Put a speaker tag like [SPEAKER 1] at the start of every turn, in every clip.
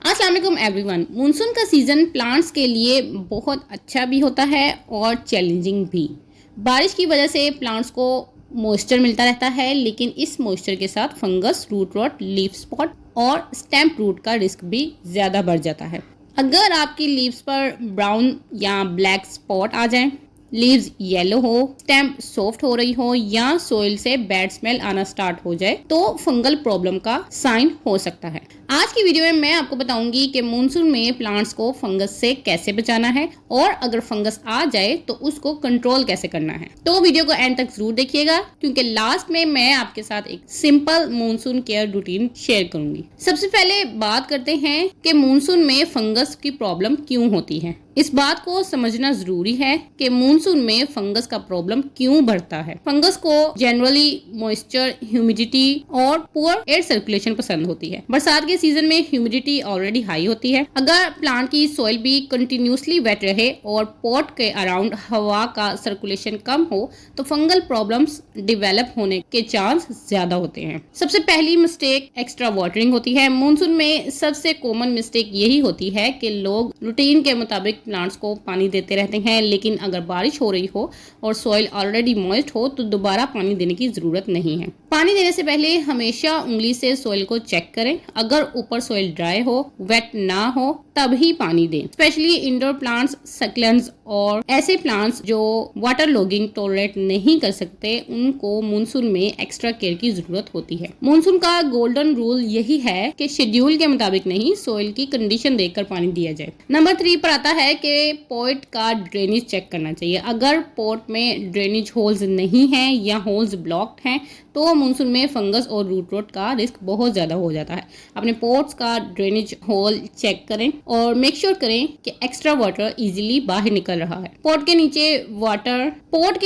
[SPEAKER 1] अस्सलाम वालेकुम everyone. Monsoon का सीज़न प्लांट्स के लिए बहुत अच्छा भी होता है और चैलेंजिंग भी। बारिश की वजह से प्लांट्स को मॉइस्चर मिलता रहता है, लेकिन इस मॉइस्चर के साथ fungus, root rot, leaf spot और स्टेम रूट का रिस्क भी ज़्यादा बढ़ जाता है। अगर आपकी लीव्स पर ब्राउन या ब्लैक स्पॉट आ जाएं, लीव्स येलो हो, स्टेम सॉफ्ट हो रही हो या सोइल से बैड स्मेल आना स्टार्ट हो जाए तो फंगल प्रॉब्लम का साइन हो सकता है। आज की वीडियो में मैं आपको बताऊंगी कि मानसून में प्लांट्स को फंगस से कैसे बचाना है और अगर फंगस आ जाए तो उसको कंट्रोल कैसे करना है। तो वीडियो को एंड तक जरूर देखिएगा, क्योंकि लास्ट में मैं आपके साथ एक simple monsoon care routine share करूंगी। सबसे पहले बात करते हैं कि मानसून में फंगस की प्रॉब्लम क्यों होती है। इस बात को समझना जरूरी है कि मानसून में फंगस का प्रॉब्लम क्यों बढ़ता है। फंगस को जनरली मॉइस्चर, ह्यूमिडिटी और पुअर एयर सर्कुलेशन पसंद होती है। बरसात के सीजन में ह्यूमिडिटी ऑलरेडी हाई होती है। अगर प्लांट की सॉइल भी कंटिन्यूसली वेट रहे और पॉट के अराउंड हवा का सर्कुलेशन कम हो तो फंगल प्रॉब्लम्स डेवलप होने के चांस ज्यादा होते हैं। सबसे पहली मिस्टेक एक्स्ट्रा वाटरिंग होती है। मानसून में सबसे कॉमन मिस्टेक यही होती है कि लोग रूटीन के मुताबिक प्लांट्स को पानी देते रहते हैं, लेकिन अगर बारिश हो रही हो और सॉइल ऑलरेडी मॉइस्ट हो तो दोबारा पानी देने की जरूरत नहीं है। पानी देने से पहले हमेशा उंगली से सॉइल को चेक करें। अगर ऊपर सॉइल ड्राई हो, वेट ना हो, तभी पानी दें। स्पेशली इंडोर प्लांट्स, सक्लेंट्स और ऐसे प्लांट्स जो वाटर लॉगिंग टॉलरेट नहीं कर सकते, उनको मानसून में एक्स्ट्रा केयर की जरूरत होती है। मानसून का गोल्डन रूल यही है कि शेड्यूल के मुताबिक नहीं, सॉइल की कंडीशन देखकर पानी दिया जाए। नंबर 3 पर आता है कि पॉट का ड्रेनेज चेक करना चाहिए। अगर पॉट में ड्रेनेज होल्स नहीं है या होल्स ब्लॉक्ड हैं तो मानसून में फंगस और रूट रॉट का रिस्क बहुत ज्यादा हो जाता है। अपने पॉट्स का ड्रेनेज होल चेक करें और मेक श्योर करें कि एक्स्ट्रा वाटर इजीली बाहर निकल रहा है। पॉट के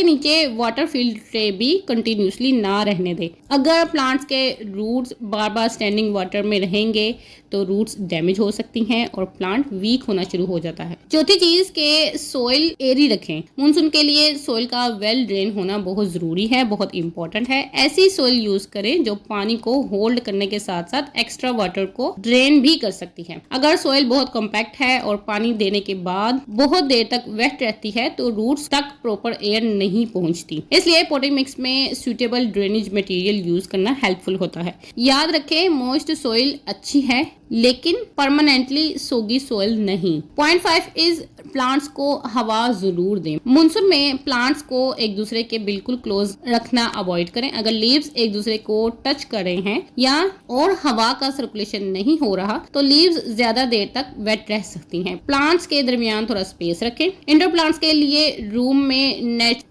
[SPEAKER 1] नीचे वाटर फील्ड ट्रे भी कंटिन्यूसली ना रहने दें। अगर प्लांट्स के रूट्स बार बार स्टैंडिंग वाटर में रहेंगे तो रूट्स डैमेज हो सकती हैं और प्लांट वीक होना शुरू हो जाता है। चौथी चीज के सॉइल एरी रखें। मानसून के लिए सॉइल का वेल ड्रेन होना बहुत जरूरी है, बहुत इंपॉर्टेंट है। ऐसी सॉइल यूज करें जो पानी को होल्ड करने के साथ साथ एक्स्ट्रा वाटर को ड्रेन भी कर सकती है। अगर सॉइल बहुत कॉम्पैक्ट है और पानी देने के बाद बहुत देर तक वेट रहती है तो रूट्स तक प्रॉपर एयर नहीं पहुंचती। इसलिए पॉटिंग मिक्स में सुटेबल ड्रेनेज मटेरियल यूज करना हेल्पफुल होता है। याद रखें, मॉइस्ट सॉइल अच्छी है लेकिन परमानेंटली सोगी सॉइल नहीं। पॉइंट 5 इज प्लांट्स को हवा जरूर दें। मानसून में प्लांट्स को एक दूसरे के बिल्कुल क्लोज रखना अवॉइड करें। अगर लीव्स एक दूसरे को टच कर रहे हैं या और हवा का सर्कुलेशन नहीं हो रहा तो लीव्स ज्यादा देर तक वेट रह सकती हैं। प्लांट्स के दरमियान थोड़ा स्पेस रखें। इंडोर प्लांट्स के लिए रूम में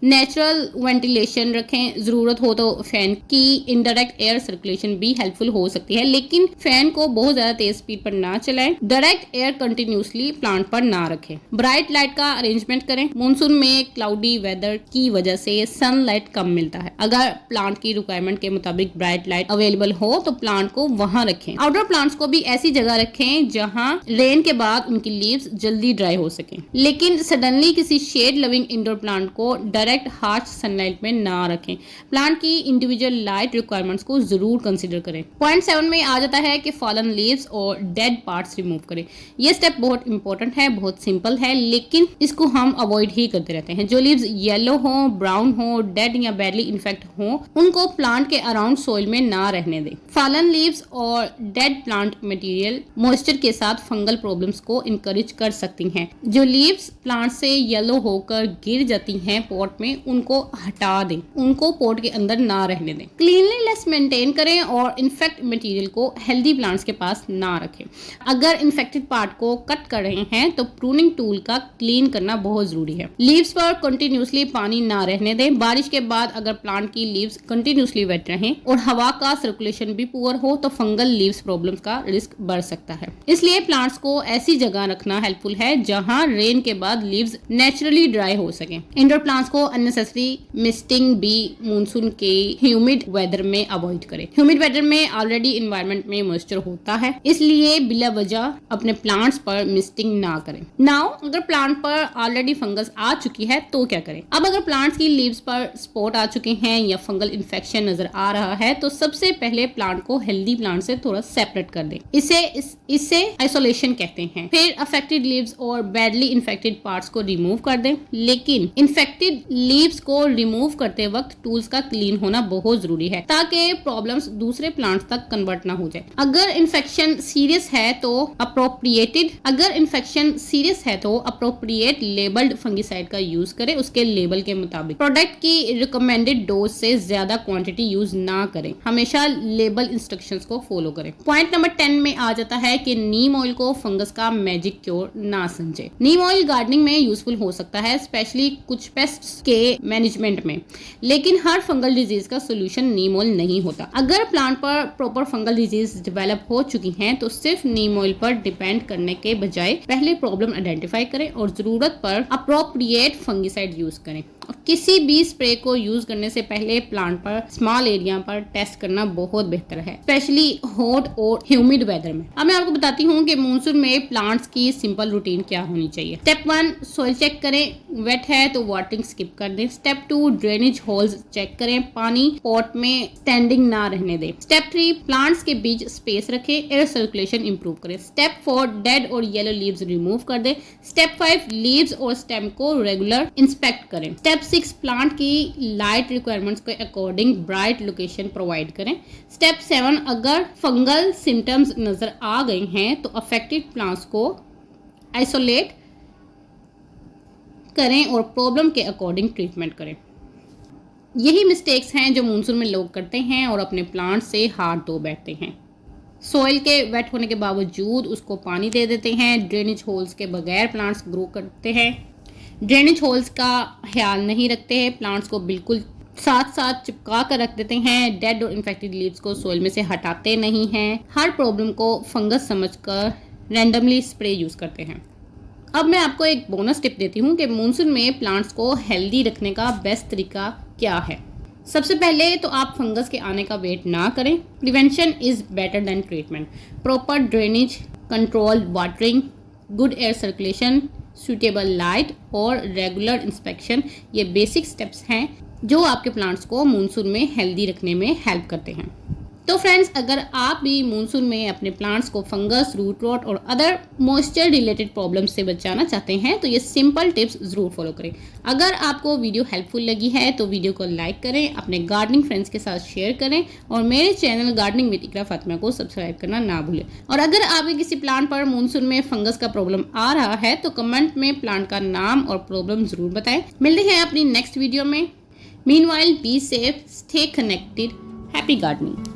[SPEAKER 1] नेचुरल वेंटिलेशन रखें। जरूरत हो तो फैन की इनडायरेक्ट एयर सर्कुलेशन भी हेल्पफुल हो सकती है, लेकिन फैन को बहुत ज्यादा तेज स्पीड पर ना चलाएं। डायरेक्ट एयर कंटिन्यूसली प्लांट पर ना रखें। ब्राइट लाइट का अरेंजमेंट करें। मानसून में क्लाउडी वेदर की वजह से सनलाइट कम मिलता है। अगर प्लांट की रिक्वायरमेंट के मुताबिक ब्राइट लाइट अवेलेबल हो तो प्लांट को वहां रखें। आउटडोर प्लांट्स को भी ऐसी जगह रखें जहां रेन के बाद उनकी लीव्स जल्दी ड्राई हो सकें, लेकिन सडनली किसी शेड लविंग इंडोर प्लांट को डायरेक्ट हार्श सनलाइट में ना रखें। प्लांट की इंडिविजुअल लाइट रिक्वायरमेंट्स को जरूर कंसिडर करें। पॉइंट 7 में आ जाता है कि फॉलन लीव्स और डेड पार्ट्स रिमूव करें। यह स्टेप बहुत इंपॉर्टेंट है, बहुत सिंपल है, लेकिन इसको हम अवॉइड ही करते रहते हैं। जो लीव्स येलो हो, ब्राउन हो, डेड या बैडली इन्फेक्ट हो, उनको प्लांट के अराउंड सॉइल में ना रहने दें। फॉलन लीव्स और डेड प्लांट मटेरियल मॉइस्चर के साथ फंगल प्रॉब्लम्स को इनकरेज कर सकती हैं। जो लीव्स प्लांट से येलो होकर गिर जाती हैं पॉट में, उनको हटा दें, उनको पॉट के अंदर ना रहने दें। क्लीनलीनेस मेंटेन करें और इन्फेक्ट मटेरियल को हेल्दी प्लांट्स के पास ना रखें। अगर इन्फेक्टेड पार्ट को कट कर रहे हैं तो प्रूनिंग टूल का क्लीन करना बहुत जरूरी है। लीव्स पर कंटिन्यूसली पानी ना रहने दें। बारिश के बाद अगर प्लांट की लीव्स कंटिन्यूसली वेट रहें और हवा का सर्कुलेशन भी पुअर हो तो फंगल लीव्स प्रॉब्लम्स का रिस्क बढ़ सकता है। इसलिए प्लांट्स को ऐसी जगह रखना हेल्पफुल है जहां रेन के बाद लीव्स नेचुरली ड्राई हो सके। इंडोर प्लांट्स को अननेसेसरी मिस्टिंग भी मानसून के ह्यूमिड वेदर में अवॉइड करें। ह्यूमिड वेदर में ऑलरेडी एनवायरनमेंट में मॉइस्चर होता है, इसलिए बिला वजह अपने प्लांट्स पर मिस्टिंग ना करें। नाउ अगर प्लांट पर ऑलरेडी फंगस आ चुकी चुकी है तो क्या करें। अब अगर प्लांट्स की लीव्स पर स्पॉट आ चुके हैं या फंगल इन्फेक्शन नजर आ रहा है तो सबसे पहले प्लांट को हेल्दी प्लांट से थोड़ा सेपरेट कर दें। इसे आइसोलेशन कहते हैं। फिर अफेक्टेड लीव्स और बैडली इन्फेक्टेड पार्ट्स को रिमूव कर दें, लेकिन इन्फेक्टेड लीव्स को रिमूव करते वक्त टूल्स का क्लीन होना बहुत जरूरी है ताकि प्रॉब्लम्स दूसरे प्लांट्स तक कन्वर्ट ना हो जाए। अगर इन्फेक्शन सीरियस है तो अप्रोप्रिएट लेबल्ड फंगिसाइड का यूज करें, उसके लेबल के मुताबिक। प्रोडक्ट की रिकमेंडेड डोज से ज्यादा क्वांटिटी यूज ना करें, हमेशा लेबल इंस्ट्रक्शंस को फॉलो करें। पॉइंट नंबर 10 में आ जाता है कि नीम ऑयल को फंगस का मैजिक क्योर ना समझे। नीम ऑयल गार्डनिंग में यूजफुल हो सकता है, स्पेशली कुछ पेस्ट्स के मैनेजमेंट में, लेकिन हर फंगल डिजीज का सोल्यूशन नीम ऑयल नहीं होता। अगर प्लांट पर प्रॉपर फंगल डिजीज डेवलप हो चुकी हैं तो सिर्फ नीम ऑयल पर डिपेंड करने के बजाय पहले प्रॉब्लम आइडेंटिफाई करें और जरूरत पर अप्रोप्रिएट फंगिसाइड यूज करें। और किसी भी स्प्रे को यूज करने से पहले प्लांट पर स्मॉल एरिया पर टेस्ट करना बहुत बेहतर है, स्पेशली हॉट और ह्यूमिड वेदर में। अब मैं आपको बताती हूँ कि मानसून में प्लांट्स की सिंपल रूटीन क्या होनी चाहिए। स्टेप 1, सॉइल चेक करें, वेट है तो वाटरिंग स्किप कर दें। स्टेप 2, ड्रेनेज होल्स चेक करें, पानी पॉट में स्टैंडिंग ना रहने दें। स्टेप 3, प्लांट्स के बीच स्पेस रखें, एयर सर्कुलेशन इंप्रूव करें। स्टेप 4, डेड और येलो लीव्स रिमूव कर दें। स्टेप 5, लीव्स और स्टेम को रेगुलर इंस्पेक्ट करें। स्टेप 6, प्लांट की लाइट रिक्वायरमेंट्स के अकॉर्डिंग ब्राइट लोकेशन प्रोवाइड करें। स्टेप 7, अगर फंगल सिम्टम्स नजर आ गए हैं तो अफेक्टेड प्लांट्स को आइसोलेट करें और प्रॉब्लम के अकॉर्डिंग ट्रीटमेंट करें। यही मिस्टेक्स हैं जो मानसून में लोग करते हैं और अपने प्लांट से हाथ धो बैठते हैं। सॉइल के वेट होने के बावजूद उसको पानी दे देते हैं, ड्रेनेज होल्स के बगैर प्लांट्स ग्रो करते हैं, ड्रेनेज होल्स का ख्याल नहीं रखते हैं, प्लांट्स को बिल्कुल साथ साथ चिपका कर रख देते हैं, डेड और इन्फेक्टेड लीव्स को सॉइल में से हटाते नहीं हैं, हर प्रॉब्लम को फंगस समझकर रैंडमली स्प्रे यूज करते हैं। अब मैं आपको एक बोनस टिप देती हूँ कि मानसून में प्लांट्स को हेल्दी रखने का बेस्ट तरीका क्या है। सबसे पहले तो आप फंगस के आने का वेट ना करें। Prevention is better than treatment. Proper drainage, controlled watering, good air circulation, suitable light और रेगुलर इंस्पेक्शन, ये बेसिक स्टेप्स हैं जो आपके प्लांट्स को मानसून में हेल्दी रखने में हेल्प करते हैं। तो फ्रेंड्स, अगर आप भी मानसून में अपने प्लांट्स को फंगस, रूट रॉट और अदर मॉइस्चर रिलेटेड प्रॉब्लम्स से बचाना चाहते हैं तो ये सिंपल टिप्स ज़रूर फॉलो करें। अगर आपको वीडियो हेल्पफुल लगी है तो वीडियो को लाइक करें, अपने गार्डनिंग फ्रेंड्स के साथ शेयर करें और मेरे चैनल गार्डनिंग विद इकरा फातिमा को सब्सक्राइब करना ना भूलें। और अगर आपके किसी प्लांट पर मानसून में फंगस का प्रॉब्लम आ रहा है तो कमेंट में प्लांट का नाम और प्रॉब्लम ज़रूर बताएं। मिलते हैं अपनी नेक्स्ट वीडियो में। Meanwhile, be safe, stay connected, happy gardening.